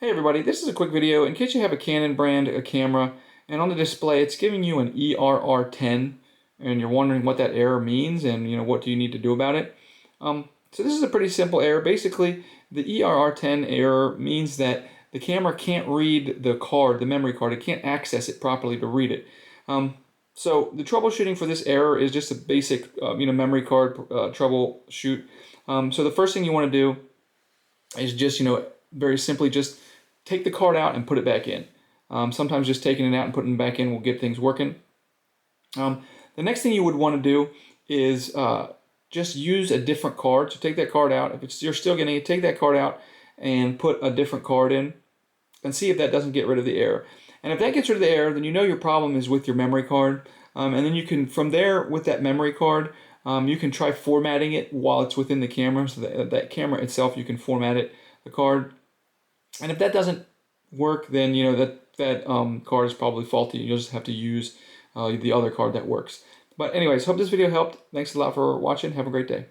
Hey everybody, this is a quick video in case you have a Canon brand a camera and on the display it's giving you an ERR10 and you're wondering what that error means and what do you need to do about it. So this is a pretty simple error. Basically, the ERR10 error means that the camera can't read the card, the memory card. It can't access it properly to read it. So the troubleshooting for this error is just a basic memory card troubleshoot. So the first thing you want to do is just very simply just take the card out and put it back in. Sometimes just taking it out and putting it back in will get things working. The next thing you would want to do is just use a different card. So take that card out. If you're still getting it, take that card out and put a different card in and see if that doesn't get rid of the error. And if that gets rid of the error, then you know your problem is with your memory card. And then you can, from there, with that memory card, you can try formatting it while it's within the camera. So that camera itself, you can format it, the card. And if that doesn't work, then that card is probably faulty. You'll just have to use the other card that works. But anyways, hope this video helped. Thanks a lot for watching. Have a great day.